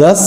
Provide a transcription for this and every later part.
10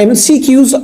MCQs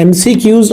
MCQs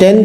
10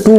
2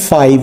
5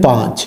5।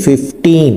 15।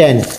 10।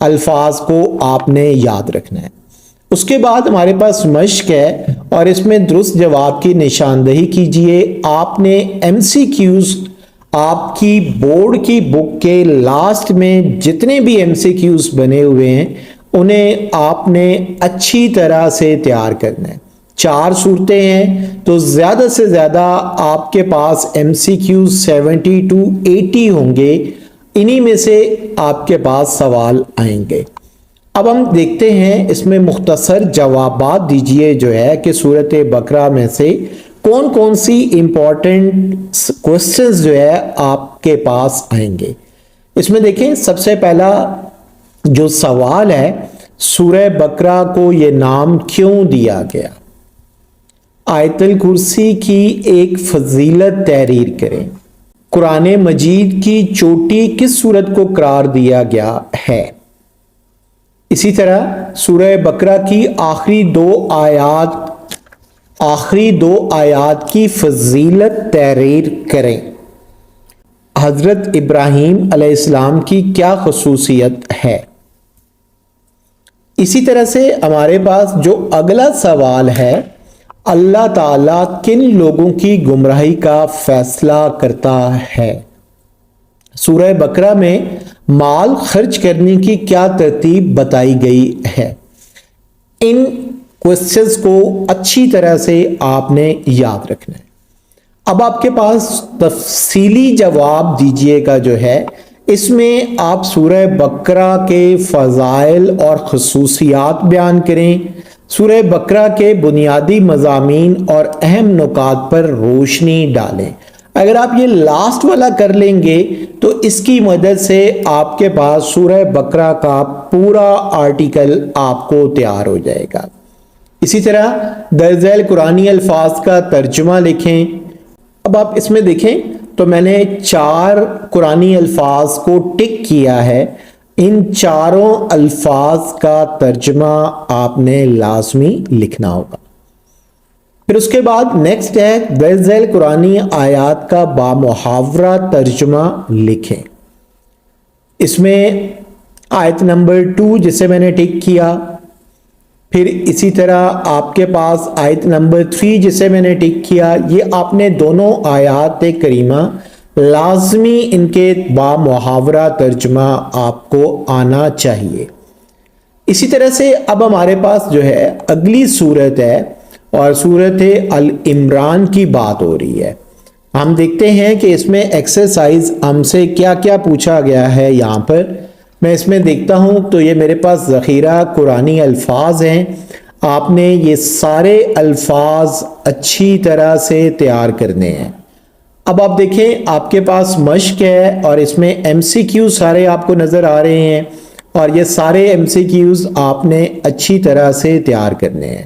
الفاظ کو آپ نے یاد رکھنا ہے۔ اس کے بعد ہمارے پاس مشق ہے اور اس میں درست جواب کی نشاندہی کیجئے۔ آپ نے ایم سی کیوز آپ کی بورڈ کی بک کے لاسٹ میں جتنے بھی ایم سی کیوز بنے ہوئے ہیں انہیں آپ نے اچھی طرح سے تیار کرنا ہے۔ 4 صورتیں ہیں تو زیادہ سے زیادہ آپ کے پاس ایم سی کیوز 70 to 80 ہوں گے، انہی میں سے آپ کے پاس سوال آئیں گے۔ اب ہم دیکھتے ہیں اس میں مختصر جوابات دیجئے جو ہے کہ سورۃ بقرہ میں سے کون کون سی امپورٹنٹ کوسچنز جو ہے آپ کے پاس آئیں گے۔ اس میں دیکھیں سب سے پہلا جو سوال ہے، سورہ بقرہ کو یہ نام کیوں دیا گیا؟ آیت الکرسی کی ایک فضیلت تحریر کریں۔ قرآن مجید کی چوٹی کس سورت کو قرار دیا گیا ہے؟ اسی طرح سورہ بقرہ کی آخری دو آیات کی فضیلت تحریر کریں۔ حضرت ابراہیم علیہ السلام کی کیا خصوصیت ہے؟ اسی طرح سے ہمارے پاس جو اگلا سوال ہے، اللہ تعالیٰ کن لوگوں کی گمراہی کا فیصلہ کرتا ہے؟ سورہ بقرہ میں مال خرچ کرنے کی کیا ترتیب بتائی گئی ہے؟ ان کوسچنز کو اچھی طرح سے آپ نے یاد رکھنا ہے۔ اب آپ کے پاس تفصیلی جواب دیجئے گا جو ہے، اس میں آپ سورہ بقرہ کے فضائل اور خصوصیات بیان کریں، سورہ بقرہ کے بنیادی مضامین اور اہم نکات پر روشنی ڈالیں۔ اگر آپ یہ لاسٹ والا کر لیں گے تو اس کی مدد سے آپ کے پاس سورہ بقرہ کا پورا آرٹیکل آپ کو تیار ہو جائے گا۔ اسی طرح درج ذیل قرآنی الفاظ کا ترجمہ لکھیں۔ اب آپ اس میں دیکھیں تو میں نے 4 قرآنی الفاظ کو ٹک کیا ہے، ان چاروں الفاظ کا ترجمہ آپ نے لازمی لکھنا ہوگا۔ پھر اس کے بعد نیکسٹ ہے درج ذیل قرآنی آیات کا بامحاورہ ترجمہ لکھیں۔ اس میں آیت نمبر 2 جسے میں نے ٹک کیا، پھر اسی طرح آپ کے پاس آیت نمبر 3 جسے میں نے ٹک کیا، یہ آپ نے دونوں آیات کریمہ لازمی ان کے بامحاورہ ترجمہ آپ کو آنا چاہیے۔ اسی طرح سے اب ہمارے پاس جو ہے اگلی صورت ہے اور سورۃ ال-عمران کی بات ہو رہی ہے۔ ہم دیکھتے ہیں کہ اس میں ایکسرسائز ہم سے کیا کیا پوچھا گیا ہے۔ یہاں پر میں اس میں دیکھتا ہوں تو یہ میرے پاس ذخیرہ قرآنی الفاظ ہیں، آپ نے یہ سارے الفاظ اچھی طرح سے تیار کرنے ہیں۔ اب آپ دیکھیں آپ کے پاس مشق ہے اور اس میں ایم سی کیو سارے آپ کو نظر آ رہے ہیں اور یہ سارے ایم سی کیوز آپ نے اچھی طرح سے تیار کرنے ہیں۔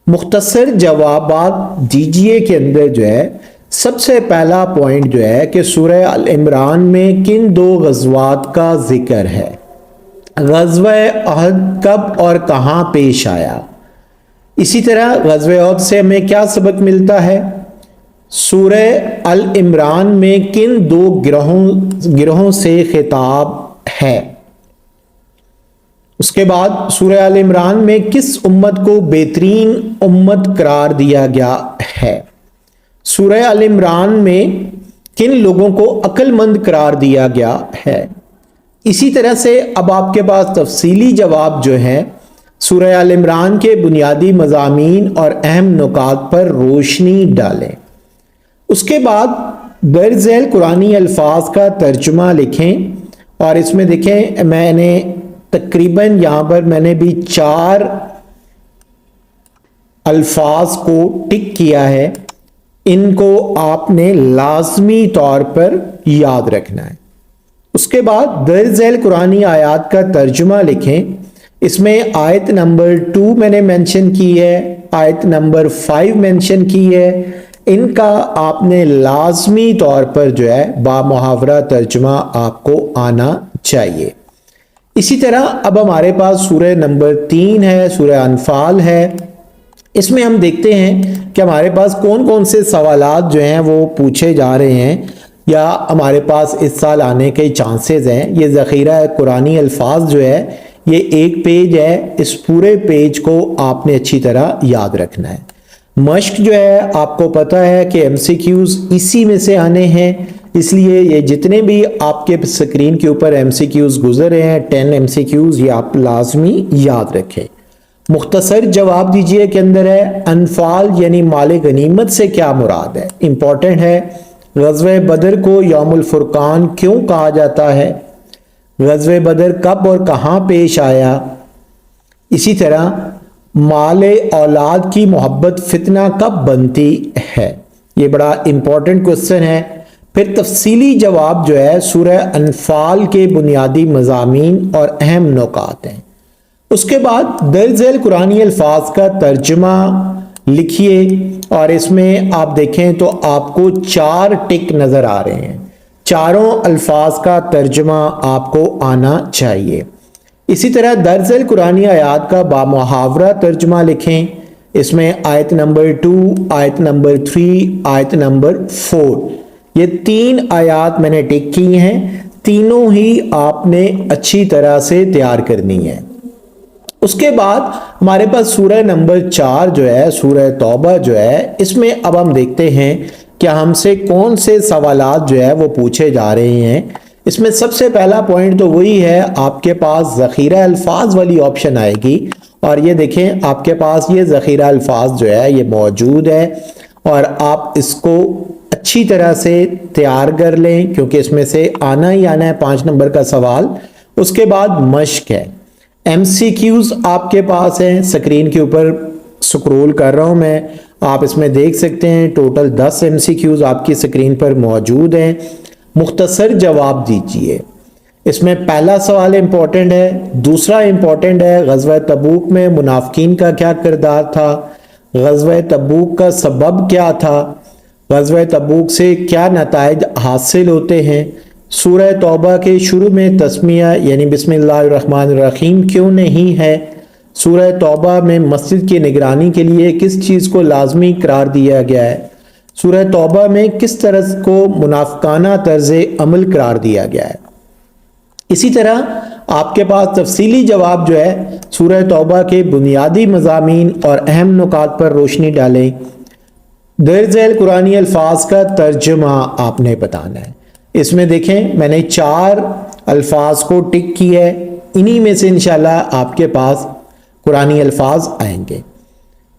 مختصر جوابات دیجئے کے اندر جو ہے سب سے پہلا پوائنٹ جو ہے کہ سورہ ال-عمران میں کن 2 غزوات کا ذکر ہے؟ غزوہ احد کب اور کہاں پیش آیا؟ اسی طرح غزوہ احد سے ہمیں کیا سبق ملتا ہے؟ سورہ ال-عمران میں کن 2 گروہوں سے خطاب ہے؟ اس کے بعد سورہ آل عمران میں کس امت کو بہترین امت قرار دیا گیا ہے؟ سورہ آل عمران میں کن لوگوں کو عقل مند قرار دیا گیا ہے؟ اسی طرح سے اب آپ کے پاس تفصیلی جواب جو ہے سورہ آل عمران کے بنیادی مضامین اور اہم نکات پر روشنی ڈالیں۔ اس کے بعد درج ذیل قرآنی الفاظ کا ترجمہ لکھیں اور اس میں دیکھیں میں نے تقریباً یہاں پر میں نے بھی 4 الفاظ کو ٹک کیا ہے، ان کو آپ نے لازمی طور پر یاد رکھنا ہے۔ اس کے بعد درج ذیل قرآنی آیات کا ترجمہ لکھیں، اس میں آیت نمبر 2 میں نے مینشن کی ہے، آیت نمبر 5 مینشن کی ہے، ان کا آپ نے لازمی طور پر جو ہے بامحاورہ ترجمہ آپ کو آنا چاہیے۔ اسی طرح اب ہمارے پاس سورہ نمبر 3 ہے، سورہ انفال ہے۔ اس میں ہم دیکھتے ہیں کہ ہمارے پاس کون کون سے سوالات جو ہیں وہ پوچھے جا رہے ہیں یا ہمارے پاس اس سال آنے کے چانسز ہیں۔ یہ ذخیرہ قرآنی الفاظ جو ہے یہ ایک پیج ہے، اس پورے پیج کو آپ نے اچھی طرح یاد رکھنا ہے۔ مشق جو ہے آپ کو پتہ ہے کہ ایم سی کیوز اسی میں سے آنے ہیں، اس لیے یہ جتنے بھی آپ کے سکرین کے اوپر ایم سی کیوز گزر رہے ہیں 10 ایم سی کیوز، یہ آپ لازمی یاد رکھیں۔ مختصر جواب دیجئے کے اندر ہے انفال یعنی مال غنیمت سے کیا مراد ہے، امپورٹنٹ ہے۔ غزوہ بدر کو یوم الفرقان کیوں کہا جاتا ہے؟ غزوہ بدر کب اور کہاں پیش آیا؟ اسی طرح مال اولاد کی محبت فتنہ کب بنتی ہے؟ یہ بڑا امپورٹنٹ کوسچن ہے۔ پھر تفصیلی جواب جو ہے سورہ انفال کے بنیادی مضامین اور اہم نکات ہیں۔ اس کے بعد درج ذیل قرآنی الفاظ کا ترجمہ لکھیے، اور اس میں آپ دیکھیں تو آپ کو 4 ٹک نظر آ رہے ہیں، چاروں الفاظ کا ترجمہ آپ کو آنا چاہیے۔ اسی طرح درج ذیل قرآنی آیات کا بامحاورہ ترجمہ لکھیں، اس میں آیت نمبر 2، آیت نمبر 3، آیت نمبر 4، یہ 3 آیات میں نے ٹک کی ہیں، تینوں ہی آپ نے اچھی طرح سے تیار کرنی ہے۔ اس کے بعد ہمارے پاس سورہ نمبر 4 جو ہے سورہ توبہ جو ہے، اس میں اب ہم دیکھتے ہیں کہ ہم سے کون سے سوالات جو ہے وہ پوچھے جا رہے ہیں۔ اس میں سب سے پہلا پوائنٹ تو وہی ہے، آپ کے پاس ذخیرہ الفاظ والی آپشن آئے گی، اور یہ دیکھیں آپ کے پاس یہ ذخیرہ الفاظ جو ہے یہ موجود ہے، اور آپ اس کو اچھی طرح سے تیار کر لیں کیونکہ اس میں سے آنا ہی آنا ہے 5 نمبر کا سوال۔ اس کے بعد مشق ہے، ایم سی کیوز آپ کے پاس ہیں، سکرین کے اوپر سکرول کر رہا ہوں میں، آپ اس میں دیکھ سکتے ہیں ٹوٹل 10 ایم سی کیوز آپ کی سکرین پر موجود ہیں۔ مختصر جواب دیجئے۔ اس میں پہلا سوال امپورٹنٹ ہے، دوسرا امپورٹنٹ ہے غزوہ تبوک میں منافقین کا کیا کردار تھا، غزوہ تبوک کا سبب کیا تھا، غزوہ تبوک سے کیا نتائج حاصل ہوتے ہیں، سورہ توبہ کے شروع میں تسمیہ یعنی بسم اللہ الرحمن الرحیم کیوں نہیں ہے، سورہ توبہ میں مسجد کی نگرانی کے لیے کس چیز کو لازمی قرار دیا گیا ہے، سورہ توبہ میں کس طرح کو منافقانہ طرز عمل قرار دیا گیا ہے۔ اسی طرح آپ کے پاس تفصیلی جواب جو ہے سورہ توبہ کے بنیادی مضامین اور اہم نکات پر روشنی ڈالیں۔ درج ذیل قرآنی الفاظ کا ترجمہ آپ نے بتانا ہے۔ اس میں دیکھیں میں نے 4 الفاظ کو ٹک کی ہے، انہی میں سے انشاءاللہ آپ کے پاس قرآنی الفاظ آئیں گے۔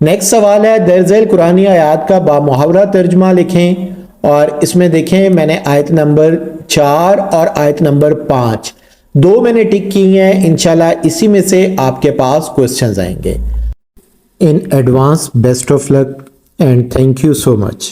نیکسٹ سوال ہے درج ذیل قرآنی آیات کا بامحاورہ ترجمہ لکھیں، اور اس میں دیکھیں میں نے آیت نمبر 4 اور آیت نمبر 5 2 میں نے ٹک کی ہیں، انشاءاللہ اسی میں سے آپ کے پاس کوسچنز آئیں گے۔ In advance best of luck and thank you so much.